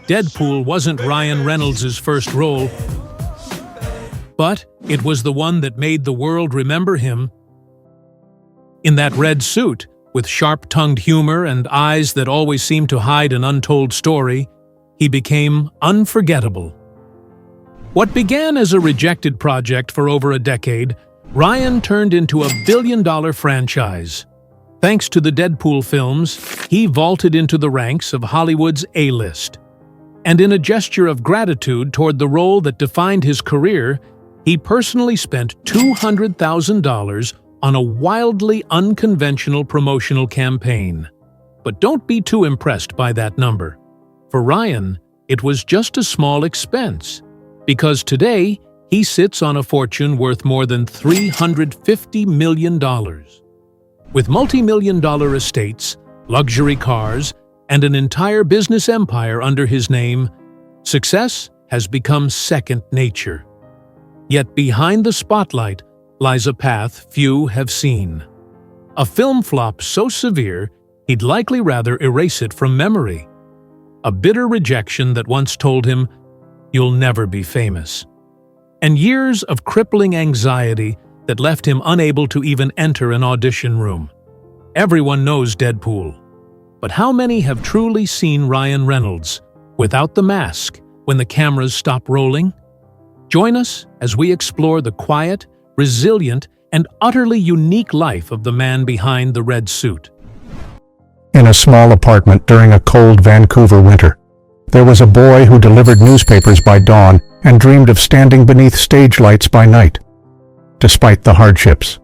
Deadpool wasn't Ryan Reynolds' first role, but it was the one that made the world remember him. In that red suit, with sharp-tongued humor and eyes that always seemed to hide an untold story, he became unforgettable. What began as a rejected project for over a decade, Ryan turned into a billion-dollar franchise. Thanks to the Deadpool films, he vaulted into the ranks of Hollywood's A-list. And in a gesture of gratitude toward the role that defined his career, he personally spent $200,000 on a wildly unconventional promotional campaign. But don't be too impressed by that number. For Ryan, it was just a small expense, because today he sits on a fortune worth more than $350 million. With multi-million-dollar estates, luxury cars, and an entire business empire under his name, success has become second nature. Yet behind the spotlight lies a path few have seen. A film flop so severe, he'd likely rather erase it from memory. A bitter rejection that once told him, "You'll never be famous." And years of crippling anxiety that left him unable to even enter an audition room. Everyone knows Deadpool. But how many have truly seen Ryan Reynolds, without the mask, when the cameras stop rolling? Join us as we explore the quiet, resilient, and utterly unique life of the man behind the red suit. In a small apartment during a cold Vancouver winter, there was a boy who delivered newspapers by dawn and dreamed of standing beneath stage lights by night. Despite the hardships,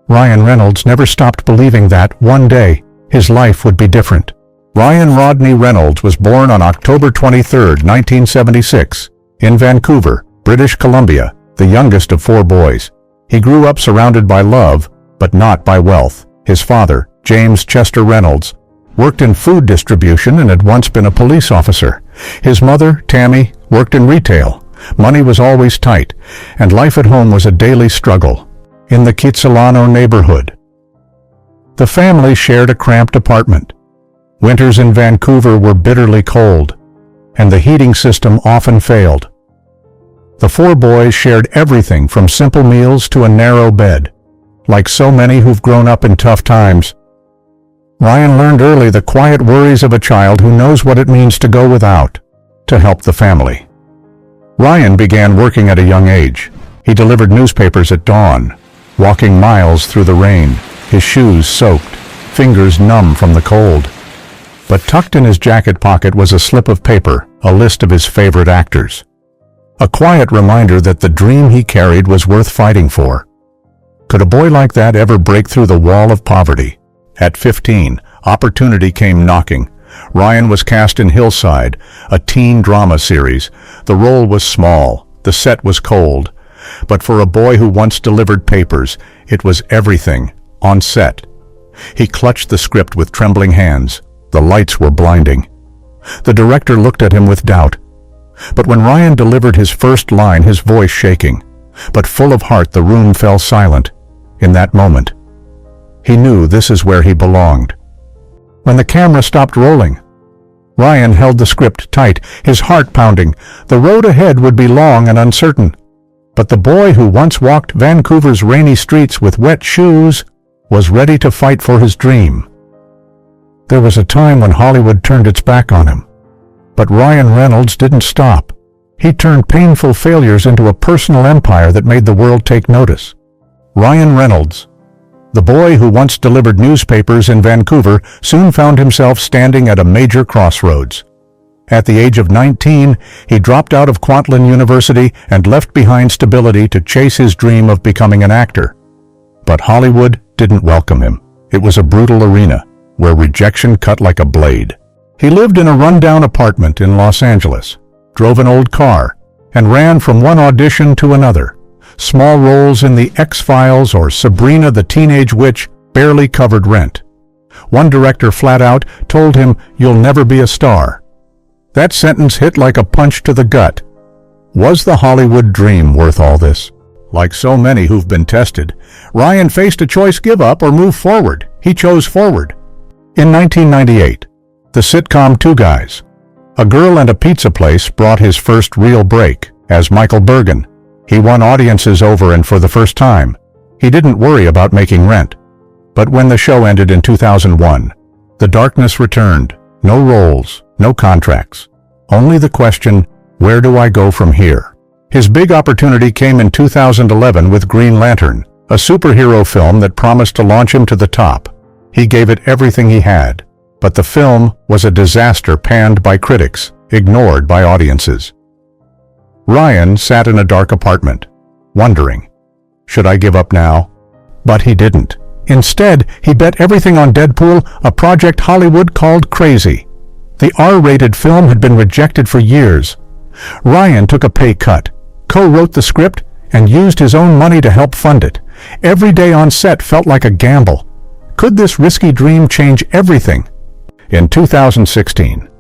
Ryan Reynolds never stopped believing that, one day, his life would be different. Ryan Rodney Reynolds was born on October 23, 1976, in Vancouver, British Columbia, the youngest of 4 boys. He grew up surrounded by love, but not by wealth. His father, James Chester Reynolds, worked in food distribution and had once been a police officer. His mother, Tammy, worked in retail. Money was always tight, and life at home was a daily struggle. In the Kitsilano neighborhood, the family shared a cramped apartment. Winters in Vancouver were bitterly cold, and the heating system often failed. The 4 boys shared everything from simple meals to a narrow bed. Like so many who've grown up in tough times, Ryan learned early the quiet worries of a child who knows what it means to go without, to help the family. Ryan began working at a young age. He delivered newspapers at dawn, walking miles through the rain, his shoes soaked, fingers numb from the cold. But tucked in his jacket pocket was a slip of paper, a list of his favorite actors. A quiet reminder that the dream he carried was worth fighting for. Could a boy like that ever break through the wall of poverty? At 15, opportunity came knocking. Ryan was cast in Hillside, a teen drama series. The role was small, the set was cold. But for a boy who once delivered papers, it was everything, on set. He clutched the script with trembling hands. The lights were blinding. The director looked at him with doubt. But when Ryan delivered his first line, his voice shaking, but full of heart, the room fell silent. In that moment, he knew this is where he belonged. When the camera stopped rolling, Ryan held the script tight, his heart pounding. The road ahead would be long and uncertain. But the boy who once walked Vancouver's rainy streets with wet shoes was ready to fight for his dream. There was a time when Hollywood turned its back on him. But Ryan Reynolds didn't stop. He turned painful failures into a personal empire that made the world take notice. Ryan Reynolds, the boy who once delivered newspapers in Vancouver, soon found himself standing at a major crossroads. At the age of 19, he dropped out of Kwantlen University and left behind stability to chase his dream of becoming an actor. But Hollywood didn't welcome him. It was a brutal arena, where rejection cut like a blade. He lived in a rundown apartment in Los Angeles, drove an old car, and ran from one audition to another. Small roles in The X-Files or Sabrina the Teenage Witch barely covered rent. One director flat out told him, "You'll never be a star." That sentence hit like a punch to the gut. Was the Hollywood dream worth all this? Like so many who've been tested, Ryan faced a choice: give up or move forward. He chose forward. In 1998, the sitcom Two Guys, A Girl and a Pizza Place brought his first real break as Michael Bergen. He won audiences over, and for the first time, he didn't worry about making rent. But when the show ended in 2001, the darkness returned. No roles, no contracts. Only the question, where do I go from here? His big opportunity came in 2011 with Green Lantern, a superhero film that promised to launch him to the top. He gave it everything he had, but the film was a disaster, panned by critics, ignored by audiences. Ryan sat in a dark apartment, wondering, should I give up now? But he didn't. Instead, he bet everything on Deadpool, a project Hollywood called crazy. The R-rated film had been rejected for years. Ryan took a pay cut, co-wrote the script, and used his own money to help fund it. Every day on set felt like a gamble. Could this risky dream change everything? In 2016,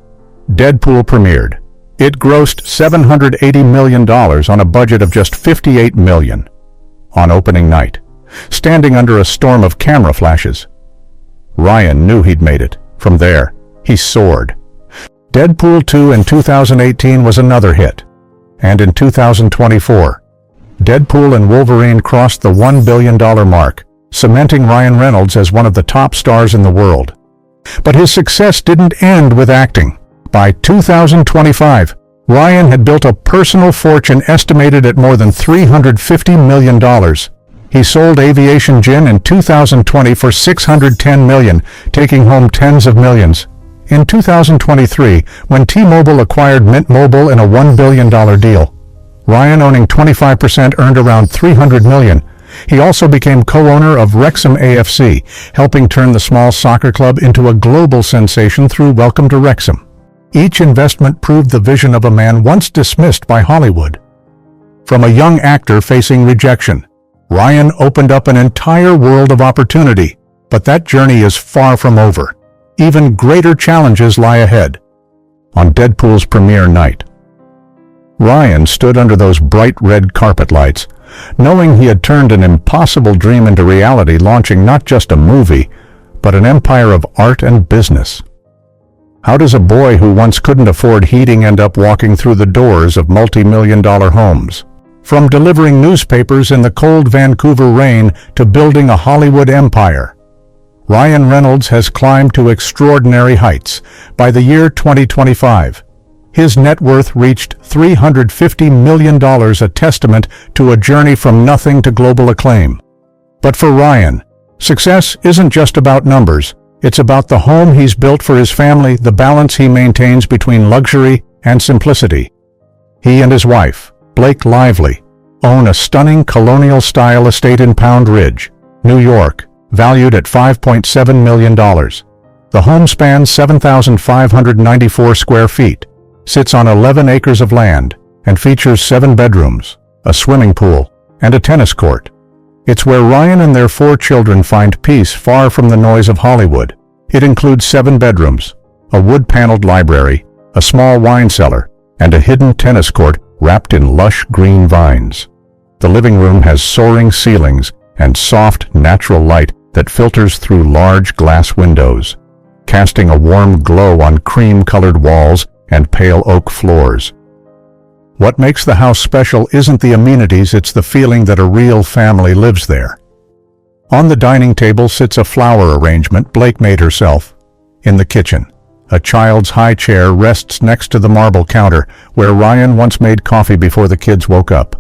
Deadpool premiered. It grossed $780 million on a budget of just $58 million. On opening night, standing under a storm of camera flashes, Ryan knew he'd made it. From there, he soared. Deadpool 2 in 2018 was another hit. And in 2024, Deadpool and Wolverine crossed the $1 billion mark, cementing Ryan Reynolds as one of the top stars in the world. But his success didn't end with acting. By 2025, Ryan had built a personal fortune estimated at more than $350 million. He sold Aviation Gin in 2020 for $610 million, taking home tens of millions. In 2023, when T-Mobile acquired Mint Mobile in a $1 billion deal, Ryan, owning 25%, earned around $300 million. He also became co-owner of Wrexham AFC, helping turn the small soccer club into a global sensation through Welcome to Wrexham. Each investment proved the vision of a man once dismissed by Hollywood. From a young actor facing rejection, Ryan opened up an entire world of opportunity. But that journey is far from over. Even greater challenges lie ahead. On Deadpool's premiere night, Ryan stood under those bright red carpet lights, knowing he had turned an impossible dream into reality, launching not just a movie, but an empire of art and business. How does a boy who once couldn't afford heating end up walking through the doors of multi-million-dollar homes? From delivering newspapers in the cold Vancouver rain to building a Hollywood empire, Ryan Reynolds has climbed to extraordinary heights. By the year 2025, his net worth reached $350 million, a testament to a journey from nothing to global acclaim. But for Ryan, success isn't just about numbers. It's about the home he's built for his family, the balance he maintains between luxury and simplicity. He and his wife, Blake Lively, own a stunning colonial-style estate in Pound Ridge, New York, valued at $5.7 million. The home spans 7,594 square feet, sits on 11 acres of land, and features 7 bedrooms, a swimming pool, and a tennis court. It's where Ryan and their 4 children find peace far from the noise of Hollywood. It includes 7 bedrooms, a wood-paneled library, a small wine cellar, and a hidden tennis court wrapped in lush green vines. The living room has soaring ceilings and soft, natural light that filters through large glass windows, casting a warm glow on cream-colored walls and pale oak floors. What makes the house special isn't the amenities, it's the feeling that a real family lives there. On the dining table sits a flower arrangement Blake made herself. In the kitchen, a child's high chair rests next to the marble counter where Ryan once made coffee before the kids woke up.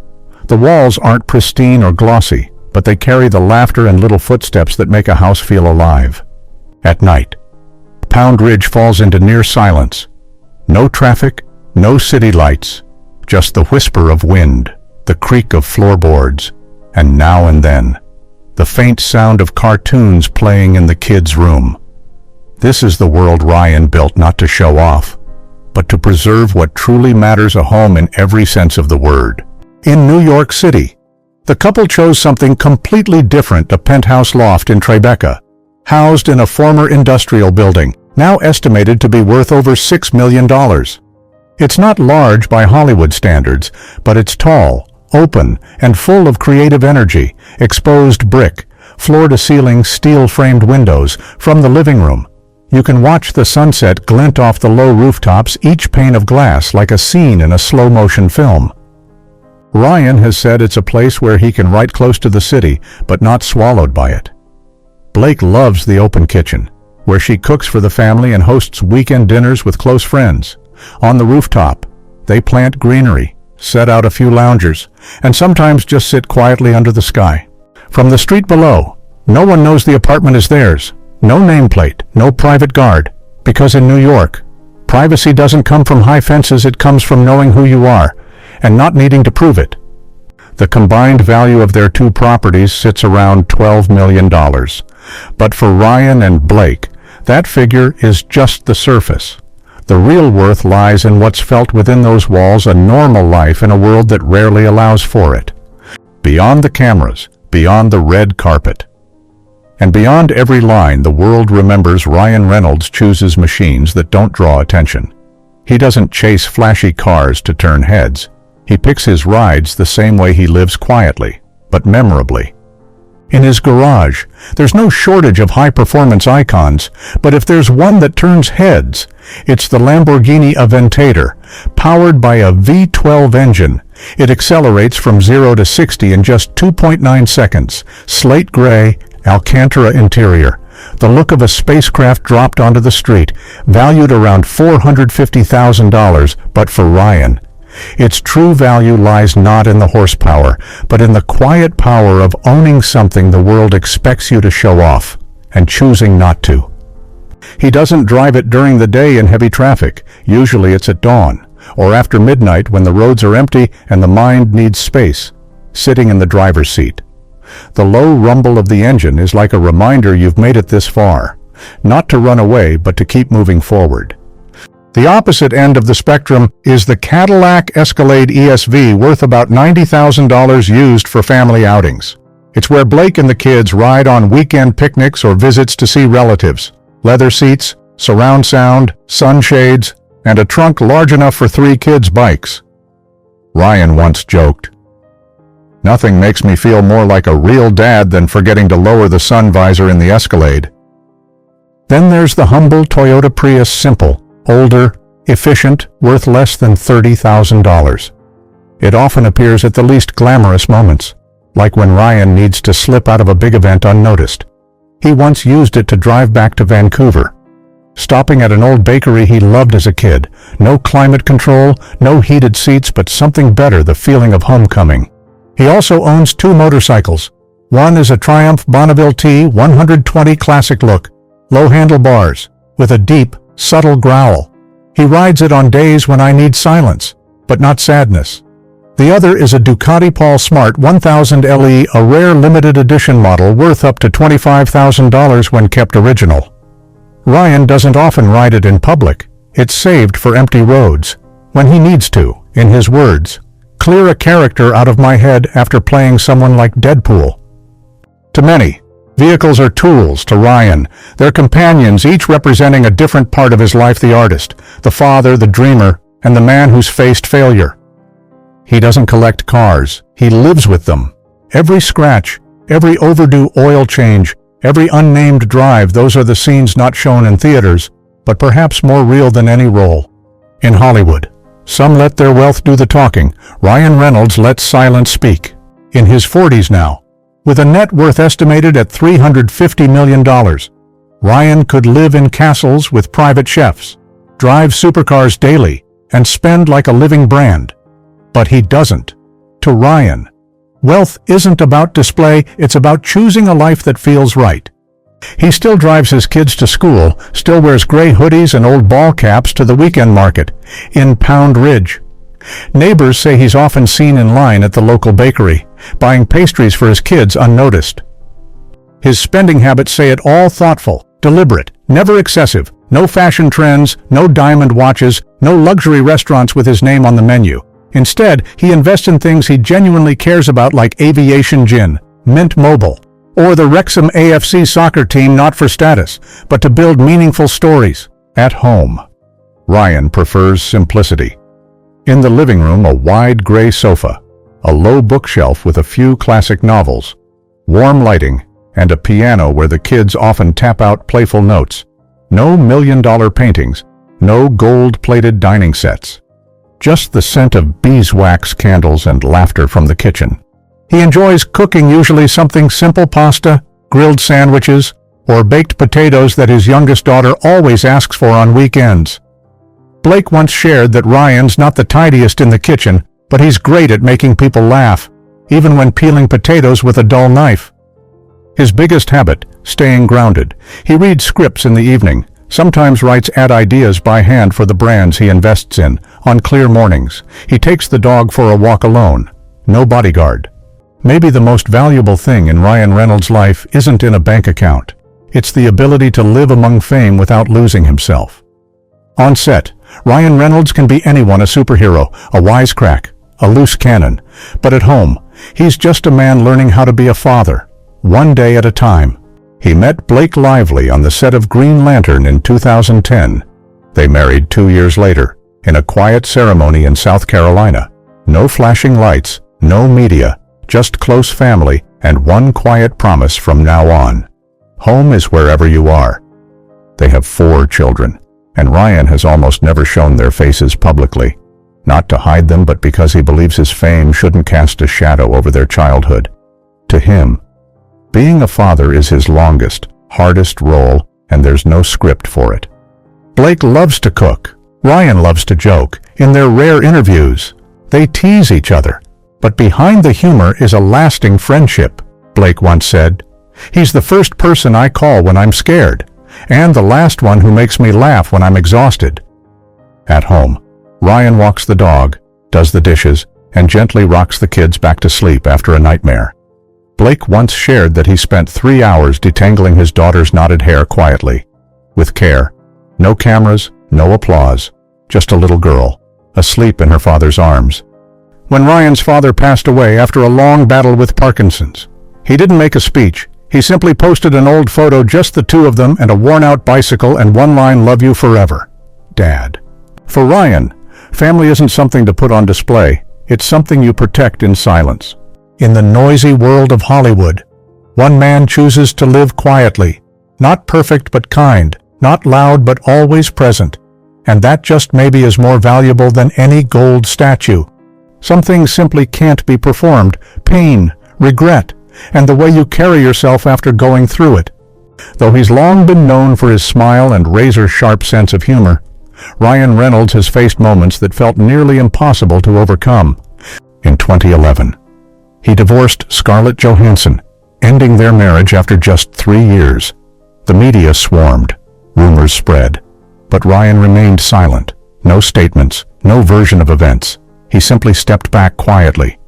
The walls aren't pristine or glossy, but they carry the laughter and little footsteps that make a house feel alive. At night, Pound Ridge falls into near silence. No traffic, no city lights, just the whisper of wind, the creak of floorboards, and now and then, the faint sound of cartoons playing in the kids' room. This is the world Ryan built not to show off, but to preserve what truly matters, a home in every sense of the word. In New York City, the couple chose something completely different, a penthouse loft in Tribeca, housed in a former industrial building, now estimated to be worth over $6 million. It's not large by Hollywood standards, but it's tall, open, and full of creative energy. Exposed brick, floor-to-ceiling steel-framed windows. From the living room, You can watch the sunset glint off the low rooftops, each pane of glass like a scene in a slow-motion film. Ryan has said it's a place where he can write close to the city, but not swallowed by it. Blake loves the open kitchen, where she cooks for the family and hosts weekend dinners with close friends. On the rooftop, they plant greenery, set out a few loungers, and sometimes just sit quietly under the sky. From the street below, no one knows the apartment is theirs. No nameplate, no private guard, because in New York, privacy doesn't come from high fences, it comes from knowing who you are, and not needing to prove it. The combined value of their two properties sits around $12 million. But for Ryan and Blake, that figure is just the surface. The real worth lies in what's felt within those walls, a normal life in a world that rarely allows for it. Beyond the cameras, beyond the red carpet. And beyond every line, the world remembers Ryan Reynolds chooses machines that don't draw attention. He doesn't chase flashy cars to turn heads. He picks his rides the same way he lives, quietly, but memorably. In his garage, there's no shortage of high-performance icons, but if there's one that turns heads, it's the Lamborghini Aventador, powered by a V12 engine. It accelerates from 0 to 60 in just 2.9 seconds, slate gray, Alcantara interior, the look of a spacecraft dropped onto the street, valued around $450,000, but for Ryan, its true value lies not in the horsepower, but in the quiet power of owning something the world expects you to show off, and choosing not to. He doesn't drive it during the day in heavy traffic. Usually it's at dawn, or after midnight when the roads are empty and the mind needs space, sitting in the driver's seat. The low rumble of the engine is like a reminder you've made it this far, not to run away but to keep moving forward. The opposite end of the spectrum is the Cadillac Escalade ESV, worth about $90,000, used for family outings. It's where Blake and the kids ride on weekend picnics or visits to see relatives. Leather seats, surround sound, sunshades, and a trunk large enough for 3 kids' bikes. Ryan once joked, "Nothing makes me feel more like a real dad than forgetting to lower the sun visor in the Escalade." Then there's the humble Toyota Prius, simple, older, efficient, worth less than $30,000. It often appears at the least glamorous moments, like when Ryan needs to slip out of a big event unnoticed. He once used it to drive back to Vancouver, stopping at an old bakery he loved as a kid. No climate control, no heated seats, but something better, the feeling of homecoming. He also owns 2 motorcycles. One is a Triumph Bonneville T120 classic look, low handlebars, with a deep, subtle growl. He rides it on days when I need silence, but not sadness. The other is a Ducati Paul Smart 1000 LE, a rare limited edition model worth up to $25,000 when kept original. Ryan doesn't often ride it in public. It's saved for empty roads, when he needs to, in his words, clear a character out of my head after playing someone like Deadpool. To many, vehicles are tools. To Ryan, they're companions, each representing a different part of his life: the artist, the father, the dreamer, and the man who's faced failure. He doesn't collect cars, he lives with them. Every scratch, every overdue oil change, every unnamed drive, those are the scenes not shown in theaters, but perhaps more real than any role. In Hollywood, some let their wealth do the talking. Ryan Reynolds lets silence speak. In his 40s now, with a net worth estimated at $350 million, Ryan could live in castles with private chefs, drive supercars daily, and spend like a living brand. But he doesn't. To Ryan, wealth isn't about display, it's about choosing a life that feels right. He still drives his kids to school, still wears gray hoodies and old ball caps to the weekend market in Pound Ridge. Neighbors say he's often seen in line at the local bakery, buying pastries for his kids unnoticed. His spending habits say it all: thoughtful, deliberate, never excessive. No fashion trends, no diamond watches, no luxury restaurants with his name on the menu. Instead, he invests in things he genuinely cares about, like aviation gin, Mint Mobile, or the Wrexham AFC soccer team, not for status, but to build meaningful stories at home. Ryan prefers simplicity. In the living room, a wide gray sofa, a low bookshelf with a few classic novels, warm lighting, and a piano where the kids often tap out playful notes. No million-dollar paintings, no gold-plated dining sets. Just the scent of beeswax candles and laughter from the kitchen. He enjoys cooking usually something simple: pasta, grilled sandwiches, or baked potatoes that his youngest daughter always asks for on weekends. Blake once shared that Ryan's not the tidiest in the kitchen, but he's great at making people laugh, even when peeling potatoes with a dull knife. His biggest habit, staying grounded. He reads scripts in the evening, sometimes writes ad ideas by hand for the brands he invests in. On clear mornings, he takes the dog for a walk alone. No bodyguard. Maybe the most valuable thing in Ryan Reynolds' life isn't in a bank account. It's the ability to live among fame without losing himself. On set, Ryan Reynolds can be anyone: a superhero, a wisecrack, a loose cannon. But at home, he's just a man learning how to be a father, one day at a time. He met Blake Lively on the set of Green Lantern in 2010. They married 2 years later, in a quiet ceremony in South Carolina. No flashing lights, no media, just close family and one quiet promise from now on. Home is wherever you are. They have 4 children, and Ryan has almost never shown their faces publicly. Not to hide them, but because he believes his fame shouldn't cast a shadow over their childhood. To him, being a father is his longest, hardest role, and there's no script for it. Blake loves to cook. Ryan loves to joke. In their rare interviews, they tease each other. But behind the humor is a lasting friendship, Blake once said. He's the first person I call when I'm scared, and the last one who makes me laugh when I'm exhausted. At home, Ryan walks the dog, does the dishes, and gently rocks the kids back to sleep after a nightmare. Blake once shared that he spent 3 hours detangling his daughter's knotted hair quietly, with care. No cameras, no applause, just a little girl, asleep in her father's arms. When Ryan's father passed away after a long battle with Parkinson's, he didn't make a speech. He simply posted an old photo, just the 2 of them and a worn-out bicycle, and one line: "Love you forever, Dad." For Ryan, family isn't something to put on display. It's something you protect in silence. In the noisy world of Hollywood, one man chooses to live quietly, not perfect but kind, not loud but always present. And that just maybe is more valuable than any gold statue. Some things simply can't be performed: pain, regret, and the way you carry yourself after going through it. Though he's long been known for his smile and razor-sharp sense of humor, Ryan Reynolds has faced moments that felt nearly impossible to overcome. In 2011, he divorced Scarlett Johansson, ending their marriage after just 3 years. The media swarmed, rumors spread, but Ryan remained silent. No statements, no version of events. He simply stepped back quietly.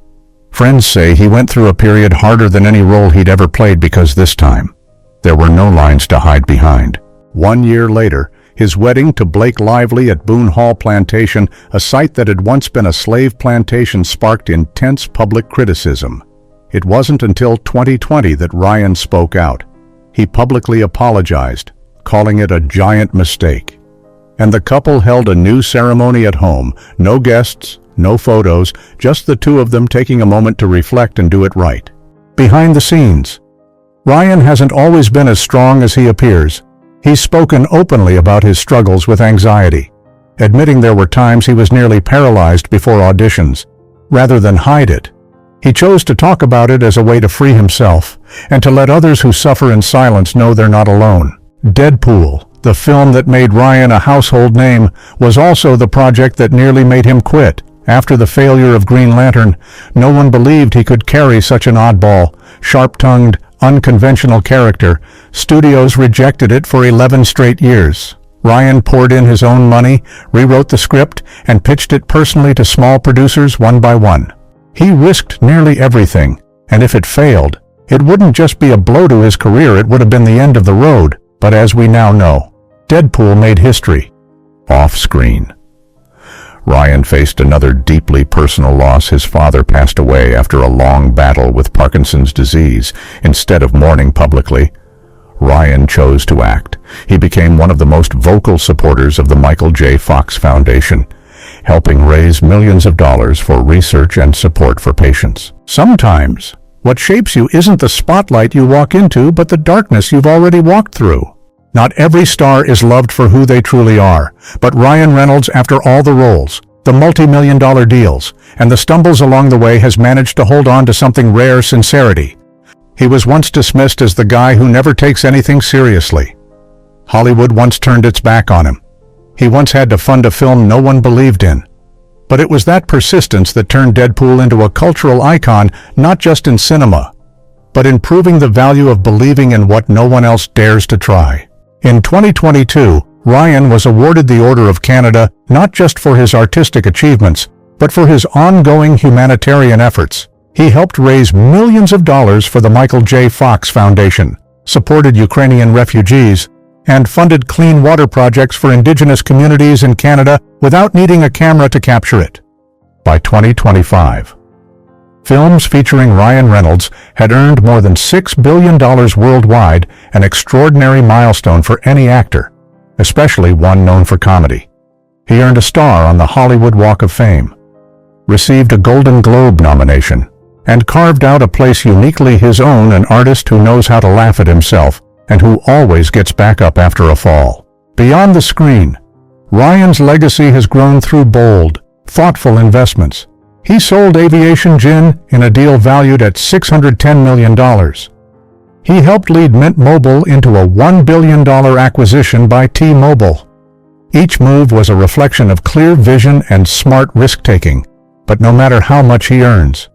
Friends say he went through a period harder than any role he'd ever played, because this time, there were no lines to hide behind. 1 year later, his wedding to Blake Lively at Boone Hall Plantation, a site that had once been a slave plantation, sparked intense public criticism. It wasn't until 2020 that Ryan spoke out. He publicly apologized, calling it a giant mistake. And the couple held a new ceremony at home. No guests, no photos, just the 2 of them taking a moment to reflect and do it right. Behind the scenes, Ryan hasn't always been as strong as he appears. He's spoken openly about his struggles with anxiety, admitting there were times he was nearly paralyzed before auditions. Rather than hide it, he chose to talk about it as a way to free himself and to let others who suffer in silence know they're not alone. Deadpool, the film that made Ryan a household name, was also the project that nearly made him quit. After the failure of Green Lantern, no one believed he could carry such an oddball, sharp-tongued, unconventional character. Studios rejected it for 11 straight years. Ryan poured in his own money, rewrote the script, and pitched it personally to small producers one by one. He risked nearly everything, and if it failed, it wouldn't just be a blow to his career, it would have been the end of the road. But as we now know, Deadpool made history. Off-screen, Ryan faced another deeply personal loss. His father passed away after a long battle with Parkinson's disease. Instead of mourning publicly, Ryan chose to act. He became one of the most vocal supporters of the Michael J. Fox Foundation, helping raise millions of dollars for research and support for patients. Sometimes, what shapes you isn't the spotlight you walk into, but the darkness you've already walked through. Not every star is loved for who they truly are, but Ryan Reynolds, after all the roles, the multi-million-dollar deals, and the stumbles along the way, has managed to hold on to something rare: sincerity. He was once dismissed as the guy who never takes anything seriously. Hollywood once turned its back on him. He once had to fund a film no one believed in. But it was that persistence that turned Deadpool into a cultural icon, not just in cinema, but in proving the value of believing in what no one else dares to try. In 2022, Ryan was awarded the Order of Canada not just for his artistic achievements, but for his ongoing humanitarian efforts. He helped raise millions of dollars for the Michael J. Fox Foundation, supported Ukrainian refugees, and funded clean water projects for Indigenous communities in Canada without needing a camera to capture it. By 2025, films featuring Ryan Reynolds had earned more than $6 billion worldwide, an extraordinary milestone for any actor, especially one known for comedy. He earned a star on the Hollywood Walk of Fame, received a Golden Globe nomination, and carved out a place uniquely his own, an artist who knows how to laugh at himself and who always gets back up after a fall. Beyond the screen, Ryan's legacy has grown through bold, thoughtful investments. He sold Aviation Gin in a deal valued at $610 million. He helped lead Mint Mobile into a $1 billion acquisition by T-Mobile. Each move was a reflection of clear vision and smart risk-taking. But no matter how much he earns,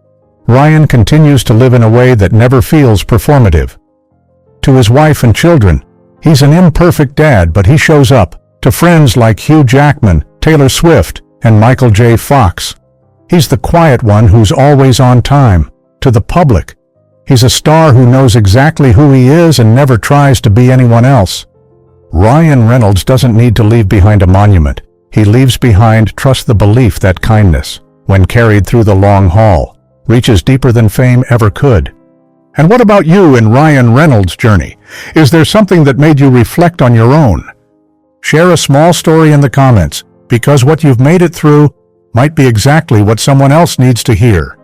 Ryan continues to live in a way that never feels performative. To his wife and children, he's an imperfect dad, but he shows up. To friends like Hugh Jackman, Taylor Swift, and Michael J. Fox, he's the quiet one who's always on time. To the public, he's a star who knows exactly who he is and never tries to be anyone else. Ryan Reynolds doesn't need to leave behind a monument. He leaves behind trust, the belief that kindness, when carried through the long haul, reaches deeper than fame ever could. And what about you in Ryan Reynolds' journey? Is there something that made you reflect on your own? Share a small story in the comments, because what you've made it through might be exactly what someone else needs to hear.